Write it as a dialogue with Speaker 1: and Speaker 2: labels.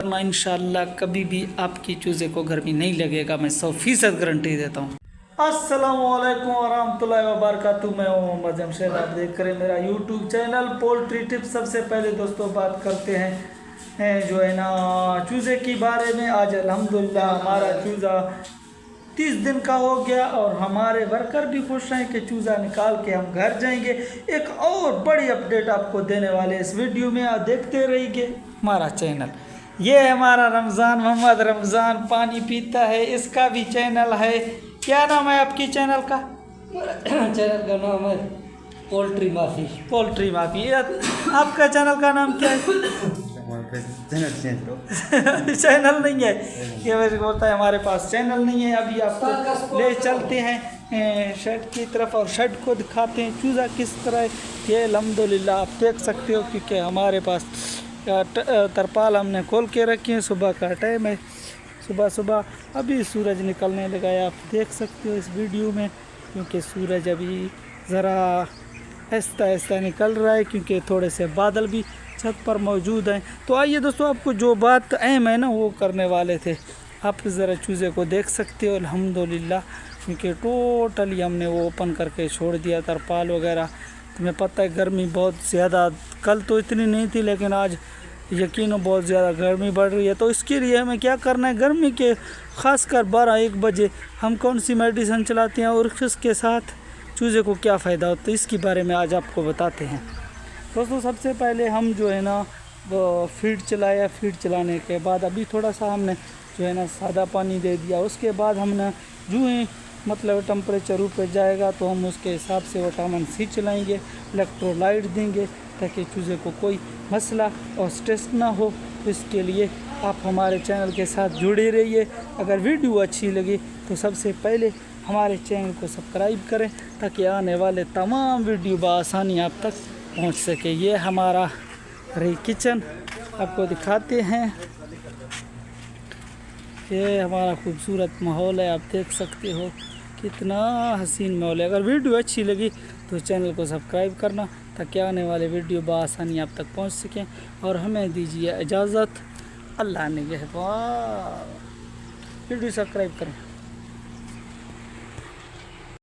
Speaker 1: करना इंशाल्लाह कभी भी आपकी चूज़े को गर्मी नहीं लगेगा, मैं 100% गारंटी देता हूँ। अस्सलामुअलैकुम वरहमतुल्लाहि वबरकातुहू। मैं हूँ मोहम्मद जमशेद, आप देख कर मेरा यूट्यूब चैनल पोल्ट्री टिप्स। सबसे पहले दोस्तों बात करते हैं जो है ना चूज़े के बारे में। आज अल्हम्दुलिल्लाह हमारा चूज़ा 30 दिन का हो गया और हमारे वर्कर भी खुश हैं कि चूज़ा निकाल के हम घर जाएंगे। एक और बड़ी अपडेट आपको देने वाले इस वीडियो में, आप देखते रहिए हमारा चैनल। ये है हमारा रमज़ान, मोहम्मद रमज़ान पानी पीता है, इसका भी चैनल है। क्या नाम है आपकी चैनल का?
Speaker 2: चैनल का नाम है पोल्ट्री माफ़ी।
Speaker 1: पोल्ट्री माफ़ी। आपका चैनल का नाम क्या है? चैनल नहीं है, ये वैसे बोलता है हमारे पास चैनल नहीं है। अभी आपको ले चलते हैं शर्ट की तरफ और शर्ट को दिखाते हैं चूज़ा किस तरह है। ये अल्हम्दुलिल्लाह आप देख सकते हो क्योंकि हमारे पास तरपाल हमने खोल के रखी है। सुबह का टाइम है, सुबह अभी सूरज निकलने लगा है, आप देख सकते हो इस वीडियो में, क्योंकि सूरज अभी ज़रा आहिस्ता निकल रहा है क्योंकि थोड़े से बादल भी छत पर मौजूद हैं। तो आइए दोस्तों, आपको जो बात अहम है ना वो करने वाले थे। आप ज़रा चूज़े को देख सकते हो अल्हम्दुलिल्लाह, क्योंकि टोटली हमने वो ओपन करके छोड़ दिया तरपाल वगैरह। तुम्हें पता है गर्मी बहुत ज़्यादा, कल तो इतनी नहीं थी लेकिन आज यकीन बहुत ज़्यादा गर्मी बढ़ रही है। तो इसके लिए हमें क्या करना है, गर्मी के ख़ासकर 12-1 बजे हम कौन सी मेडिसिन चलाते हैं और इसके साथ चूज़े को क्या फ़ायदा होता है, इसके बारे में आज आपको बताते हैं। दोस्तों सबसे पहले हम जो है ना वो फीड चलाया, फीड चलाने के बाद अभी थोड़ा सा हमने जो है ना सादा पानी दे दिया। उसके बाद हमने जो ही मतलब टेम्परेचर ऊपर जाएगा तो हम उसके हिसाब से विटामिन सी चलाएंगे, इलेक्ट्रोलाइट देंगे ताकि चूज़े को कोई मसला और स्ट्रेस ना हो। तो इसके लिए आप हमारे चैनल के साथ जुड़े रहिए। अगर वीडियो अच्छी लगी तो सबसे पहले हमारे चैनल को सब्सक्राइब करें ताकि आने वाले तमाम वीडियो बआसानी आप तक पहुंच सके। ये हमारा रही किचन, आपको दिखाते हैं। ये हमारा खूबसूरत माहौल है, आप देख सकते हो कितना हसीन माहौल है। अगर वीडियो अच्छी लगी तो चैनल को सब्सक्राइब करना ताकि आने वाले वीडियो बआसानी आप तक पहुंच सकें। और हमें दीजिए इजाज़त, अल्लाह ने वीडियो सब्सक्राइब करें।